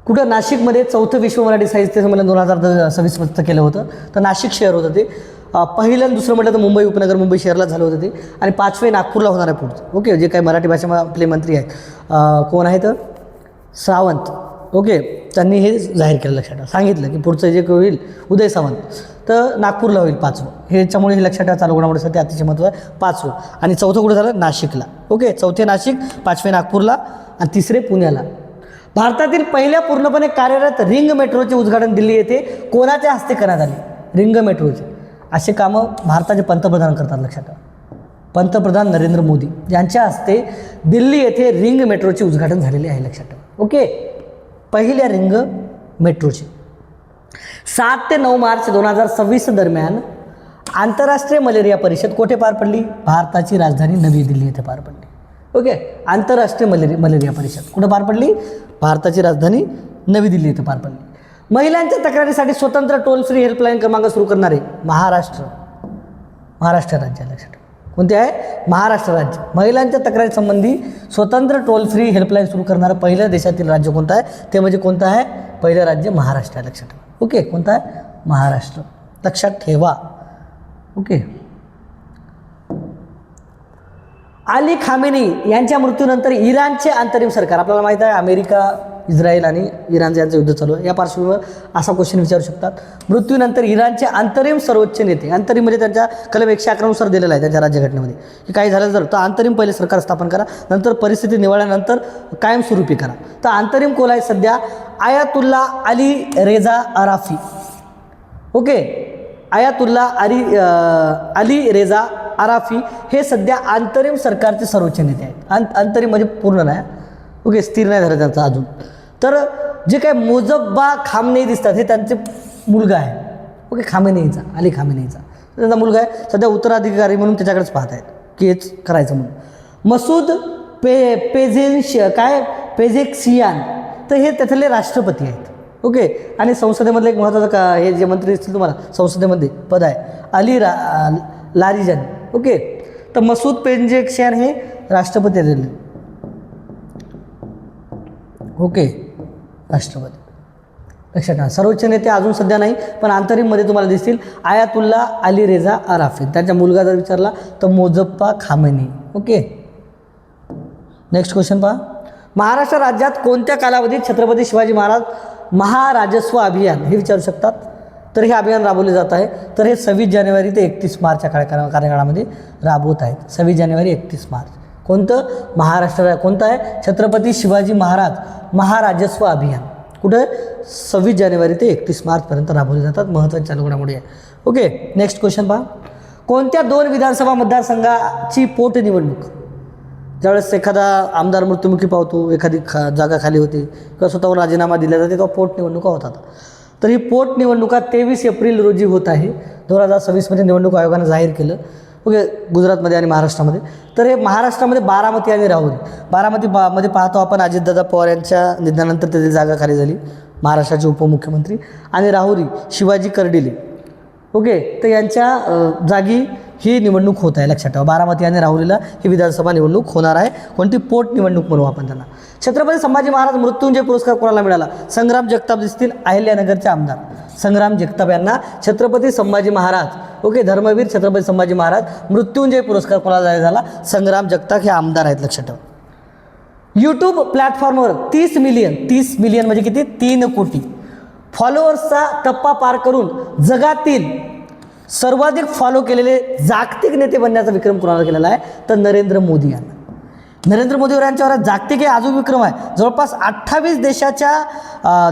कुठं? नाशिकमध्ये 4थं विश्व मराठी साहित्य संमेलन 2026मध्ये केलं होतं. तर नाशिक शहर होतं ते. पहिलं आणि दुसरं म्हटलं तर मुंबई उपनगर, मुंबई शहरला झालं होतं ते. आणि 5वे नागपूरला होणार आहे पुढचं. ओके, जे काही मराठी भाषा आपले मंत्री आहेत कोण आहेत? सावंत. ओके, त्यांनी हे जाहीर केलं, लक्षात ठेवा. सांगितलं की पुढचं जे होईल उदय सावंत तर नागपूरला होईल 5वं. ह्याच्यामुळे हे लक्षात ठेवा, चालू घडामोडीसाठी अतिशय महत्त्व आहे. 5वं आणि 4थं कुठं झालं? नाशिकला. ओके, 4थे नाशिक, 5वे नागपूरला आणि 3रे पुण्याला. भारतातील पहिल्या पूर्णपणे कार्यरत रिंग मेट्रोचे उद्घाटन दिल्ली येथे कोणाच्या हस्ते करण्यात आले? रिंग मेट्रोचे असे कामं भारताचे पंतप्रधान करतात, लक्षात ठेवा. पंतप्रधान नरेंद्र मोदी यांच्या हस्ते दिल्ली येथे रिंग मेट्रोचे उद्घाटन झालेले आहे, लक्षात ठेवा. ओके, पहिल्या रिंग मेट्रोचे. 7 ते 9 मार्च 2026 दरम्यान आंतरराष्ट्रीय मलेरिया परिषद कुठे पार पडली? भारताची राजधानी नवी दिल्ली येथे पार पडली. ओके, आंतरराष्ट्रीय मलेरिया परिषद कुठे पार पडली? भारताची राजधानी नवी दिल्ली येथे पार पडली. महिलांच्या तक्रारीसाठी स्वतंत्र टोल फ्री हेल्पलाईन क्रमांक सुरू करणारे महाराष्ट्र राज्य, लक्षात ठेवा. कोणते आहे? महाराष्ट्र राज्य. महिलांच्या तक्रारीसंबंधी स्वतंत्र टोल फ्री हेल्पलाईन सुरू करणारं पहिलं देशातील राज्य कोणतं आहे? ते म्हणजे कोणतं आहे? पहिलं राज्य महाराष्ट्र आहे, लक्षात ठेवा. ओके, कोणतं आहे? महाराष्ट्र, लक्षात ठेवा. ओके. अली खामेनी यांच्या मृत्यूनंतर इराणचे अंतरिम सरकार, आपल्याला माहीत आहे अमेरिका, इस्रायल आणि इराणचं यांचं युद्ध चालू आहे, या पार्श्वभूमीवर असा क्वेश्चन विचारू शकतात. मृत्यूनंतर इराणचे अंतरिम सर्वोच्च नेते, अंतरिम म्हणजे त्यांच्या कलम 111 नुसार दिलेला आहे त्यांच्या राज्यघटनेमध्ये की काही झालं जर तर अंतरिम पहिले सरकार स्थापन करा, नंतर परिस्थिती निवळल्यानंतर कायमस्वरूपी करा. तर अंतरिम कोण आहे सध्या? आयातुल्ला अली रेजा अराफी. ओके, आयातुल्ला अली रेजा अराफी हे सध्या अंतरिम सरकारचे सर्वोच्च नेते आहेत. अंतरिम म्हणजे पूर्ण नाही, ओके, स्थिर नाही झालं त्यांचा अजून. तर जे काय मोजब्बा खामनेई दिसतात हे त्यांचे मुलगा आहे. ओके, खामेनेईचा, अली खामेनेईचा त्यांचा मुलगा आहे. सध्या उत्तराधिकारी म्हणून त्याच्याकडेच पाहत आहेत की हेच करायचं म्हणून. मसूद पेझेक्सियान तर हे त्यातले राष्ट्रपती आहेत. ओके, आणि संसदेमधलं एक महत्त्वाचं हे जे मंत्री दिसतील तुम्हाला संसदेमध्ये पद आहे अली लारिजन. ओके, तर मसूद पेझेक्सियान हे राष्ट्रपती आहेत. ओके, राष्ट्रपती लक्षात ठेवा. सर्वोच्च नेते अजून सध्या नाही, पण अंतरिममध्ये तुम्हाला दिसतील आयातुल्ला अली रेजा अराफी. त्यांचा मुलगा जर विचारला तर मोजप्पा खामेनी. ओके, नेक्स्ट क्वेश्चन पहा. महाराष्ट्र राज्यात कोणत्या कालावधीत छत्रपती शिवाजी महाराज महाराजस्व अभियान हे विचारू शकतात. तर हे अभियान राबवले जात आहे. तर हे 26 जानेवारी ते 31 मार्चच्या कार्यकाळामध्ये राबवत आहेत. 26 जानेवारी 31 मार्च. कोणतं? महाराष्ट्र. कोणतं आहे? छत्रपती शिवाजी महाराज महाराजस्व अभियान. कुठं? 26 जानेवारी ते 31 मार्चपर्यंत राबवले जातात. महत्त्वाची चालू घडामोडी आहे. ओके, नेक्स्ट क्वेश्चन पहा. कोणत्या 2 विधानसभा मतदारसंघाची पोटनिवडणूक ज्यावेळेस एखादा आमदार मृत्युमुखी पावतो, एखादी जागा खाली होती किंवा स्वतःवर राजीनामा दिला जाते तेव्हा पोटनिवडणुका होतात. तर ही पोटनिवडणुका 23 एप्रिल रोजी होत आहे. 2026मध्ये निवडणूक आयोगानं जाहीर केलं. ओके, गुजरातमध्ये आणि महाराष्ट्रामध्ये. तर हे महाराष्ट्रामध्ये बारामती आणि राहुरी. बारामतीमध्ये पाहतो आपण अजितदादा पवार यांच्या निधनानंतर त्याची जागा खाली झाली, महाराष्ट्राचे उपमुख्यमंत्री. आणि राहुरी शिवाजी कर्डिले. ओके, तर यांच्या जागी ही निवडणूक होत आहे. लक्षात ठेवा, बारामती आणि राहुरीला ही विधानसभा निवडणूक होणार आहे. कोणती? पोटनिवडणूक म्हणू आपण त्यांना. छत्रपती संभाजी महाराज मृत्युंजय पुरस्कार कोणाला मिळाला? संग्राम जगताप दिसतील, अहिल्यानगरचे आमदार संग्राम जगताप यांना छत्रपती संभाजी महाराज, ओके, धर्मवीर छत्रपती संभाजी महाराज मृत्युंजय पुरस्कार कोणाला झाला? संग्राम जगताप हे आमदार आहेत. लक्षात ठेवा. यूट्यूब प्लॅटफॉर्मवर 30 मिलियन म्हणजे किती? 3 कोटी फॉलोअर्सचा टप्पा पार करून जगातील सर्वाधिक फॉलो केलेले जागतिक नेते बनण्याचा विक्रम कोणाला केलेला आहे? तर नरेंद्र मोदी यांना. नरेंद्र मोदी यांच्यावर जागतिक हे अजून विक्रम आहे. जवळपास 28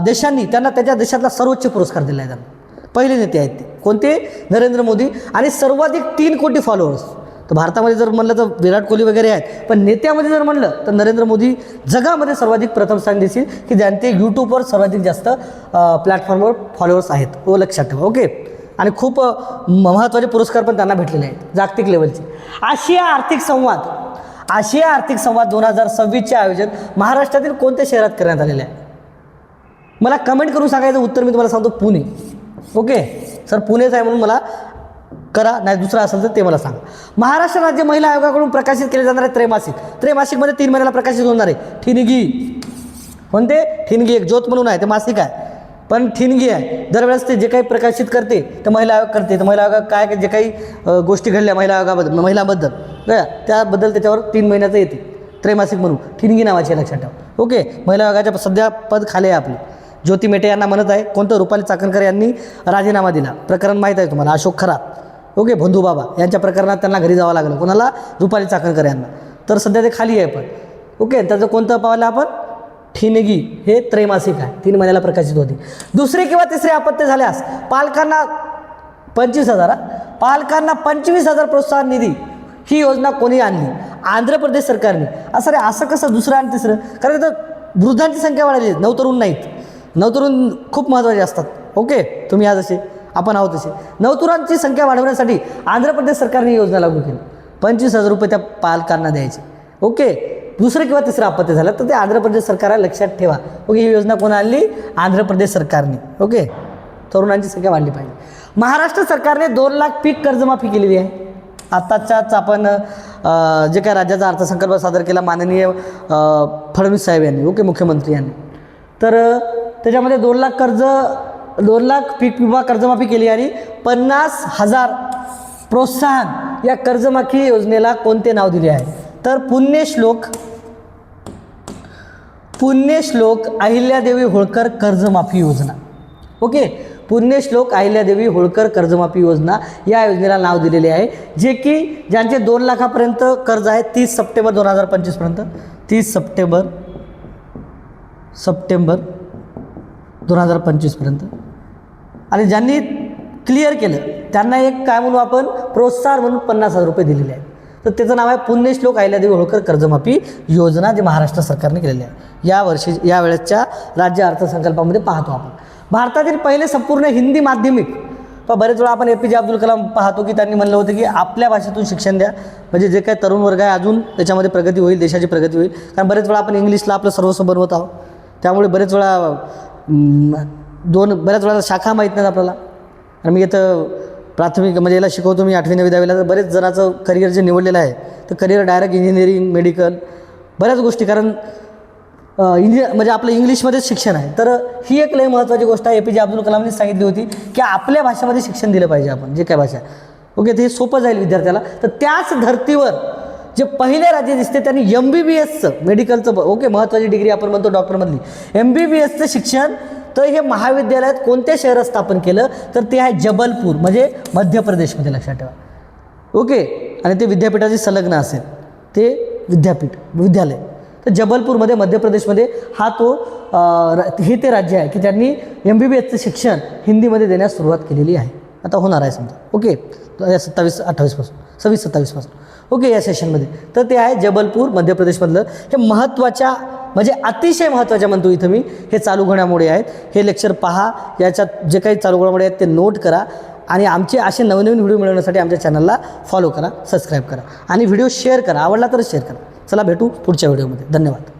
देशांनी त्यांना त्याच्या देशातला सर्वोच्च पुरस्कार दिला आहे. त्यांना पहिले नेते आहेत ते. कोणते? नरेंद्र मोदी. आणि सर्वाधिक 3 कोटी फॉलोअर्स. तर भारतामध्ये जर म्हणलं तर विराट कोहली वगैरे आहेत, पण नेत्यामध्ये जर म्हणलं तर नरेंद्र मोदी जगामध्ये सर्वाधिक प्रथम स्थान दिसेल की ज्यांचे यूट्यूबवर सर्वाधिक जास्त प्लॅटफॉर्मवर फॉलोअर्स आहेत. हो, लक्षात ठेवा. ओके, आणि खूप महत्त्वाचे पुरस्कार पण त्यांना भेटलेले आहेत जागतिक लेवलचे. आशिया आर्थिक संवाद 2026चे आयोजन महाराष्ट्रातील कोणत्या शहरात करण्यात आलेले आहे? मला कमेंट करून सांगायचं उत्तर मी तुम्हाला सांगतो, पुणे. ओके सर, पुणेच आहे म्हणून मला करा, नाही दुसरं असेल तर ते मला सांगा. महाराष्ट्र राज्य महिला आयोगाकडून प्रकाशित केले जाणारे त्रैमासिकमध्ये 3 महिन्याला प्रकाशित होणार आहे ठिणगी. कोणते? ठिणगी. एक ज्योत म्हणून आहे, ते मासिक आहे पण ठिणगी आहे. दरवेळेस ते जे काही प्रकाशित करते तर महिला आयोग करते. तर महिला आयोग काय जे काही गोष्टी घडल्या महिलांबद्दल त्याबद्दल त्याच्यावर 3 महिन्याचं येते त्रैमासिक म्हणून. ठिणगी नावाची लक्षात ठेवा. ओके, महिला आयोगाच्या सध्या पद खाली आहे आपले. ज्योती मेटे यांना म्हणत आहे. कोणतं? रुपाली चाकणकर यांनी राजीनामा दिला. प्रकरण माहीत आहे तुम्हाला, अशोक खरा. ओके, भंधूबाबा यांच्या प्रकरणात त्यांना घरी जावं लागलं. कोणाला? रुपाली चाकणकर यांना. तर सध्या ते खाली आहे पण. ओके, त्याचं कोणतं पाहिलं आपण? ठिणगी. हे त्रैमासिक आहे, 3 महिन्याला प्रकाशित होते. दुसरे किंवा तिसरे अपत्य झाल्यास पालकांना 25,000 प्रोत्साहन निधी ही योजना कोणी आणली? आंध्र प्रदेश सरकारने. असं कसं दुसरं आणि तिसरं? कारण तर वृद्धांची संख्या वाढली आहे, नवतरुण नाहीत. नवतरुण खूप महत्त्वाचे असतात. ओके, तुम्ही आज असे, आपण आहोत तसे. नवतरुणांची संख्या वाढवण्यासाठी आंध्र प्रदेश सरकारने ही योजना लागू केली. 25,000 रुपये त्या पालकांना द्यायचे. ओके, दुसरं किंवा तिसरं अपत्य झालं तर ते आंध्र प्रदेश सरकारला लक्षात ठेवा. ओके, ही योजना कोण आणली? आंध्र प्रदेश सरकारने. ओके, तरुणांची संख्या वाढली पाहिजे. महाराष्ट्र सरकारने 2 लाख पीक कर्जमाफी केलेली आहे. आत्ताच्याच आपण जे काय राज्याचा अर्थसंकल्प सादर केला माननीय फडणवीस साहेब यांनी, ओके, मुख्यमंत्री यांनी. तर त्याच्यामध्ये 2 लाख पीक विमा कर्जमाफी केली आणि 50,000 प्रोत्साहन या कर्जमाफी योजनेला कोणते नाव दिले आहे? तर पुण्यश्लोक अहिल्यादेवी होळकर कर्जमाफी योजना. ओके, पुण्यश्लोक अहिल्यादेवी होळकर कर्जमाफी योजना या योजनेला नाव दिलेले आहे, जे की ज्यांचे 2 लाखापर्यंत कर्ज आहे 30 सप्टेंबर 2025 पर्यंत, 30 सप्टेंबर 2025 पर्यंत. आणि ज्यांनी क्लिअर केलं त्यांना एक काय म्हणू आपण, प्रोत्साहन म्हणून 50,000 रुपये दिलेले आहेत. तर त्याचं नाव आहे पुण्यश्लोक अहिल्यादेवी होळकर कर्जमाफी योजना, जे महाराष्ट्र सरकारने केलेली आहे. या वेळेसच्या राज्य अर्थसंकल्पामध्ये पाहतो आपण. भारतातील पहिले संपूर्ण हिंदी माध्यमिक. पण बरेच वेळा आपण APJ अब्दुल कलाम पाहतो की त्यांनी म्हणलं होतं की आपल्या भाषेतून शिक्षण द्या, म्हणजे जे काही तरुण वर्ग आहे अजून त्याच्यामध्ये प्रगती होईल, देशाची प्रगती होईल. कारण बरेच वेळा आपण इंग्लिशला आपलं सर्वस्व बनवत आहोत, त्यामुळे बरेच वेळा शाखा माहीत नाहीत आपल्याला. आणि मी इथं प्राथमिक म्हणजे याला शिकवतो मी 8वी 9वी 10वीला, तर बरेच जणाचं करिअर जे निवडलेलं आहे तर करिअर डायरेक्ट इंजिनिअरिंग, मेडिकल, बऱ्याच गोष्टी. कारण म्हणजे आपलं इंग्लिशमध्येच शिक्षण आहे. तर ही एक लय महत्त्वाची गोष्ट आहे. APJ अब्दुल कलामने सांगितली होती की आपल्या भाषेमध्ये शिक्षण दिलं पाहिजे आपण, जे काय भाषा आहे. ओके, ते सोपं जाईल विद्यार्थ्याला. तर त्याच धर्तीवर जे पहिले राज्य दिसते त्यांनी MBBSचं मेडिकलचं, ओके, महत्त्वाची डिग्री आपण म्हणतो डॉक्टरमधली, MBBSचं शिक्षण तर हे महाविद्यालयात कोणत्या शहरात स्थापन केलं, तर ते आहे जबलपूर, म्हणजे मध्य प्रदेशमध्ये, लक्षात ठेवा. ओके, आणि ते विद्यापीठाची संलग्न असेल ते विद्यालय. तर जबलपूरमध्ये मध्य प्रदेशमध्ये हे ते राज्य आहे की त्यांनी MBBSचं शिक्षण हिंदीमध्ये देण्यास सुरुवात केलेली आहे. आता होणार आहे समजा. ओके, 26-28 पासून. ओके, या सेशनमध्ये. तर ते आहे जबलपूर, मध्य प्रदेशमधलं. हे महत्त्वाच्या म्हणजे अतिशय महत्त्वाच्या म्हणतो इथं मी, हे चालू घडामोडी आहेत. हे लेक्चर पहा, याच्यात जे काही चालू घडामोडी आहेत ते नोट करा. आणि आमचे असे नवनवीन व्हिडिओ मिळवण्यासाठी आमच्या चॅनलला फॉलो करा, सबस्क्राईब करा आणि व्हिडिओ शेअर करा. आवडला तर शेअर करा. चला भेटू पुढच्या व्हिडिओमध्ये. धन्यवाद.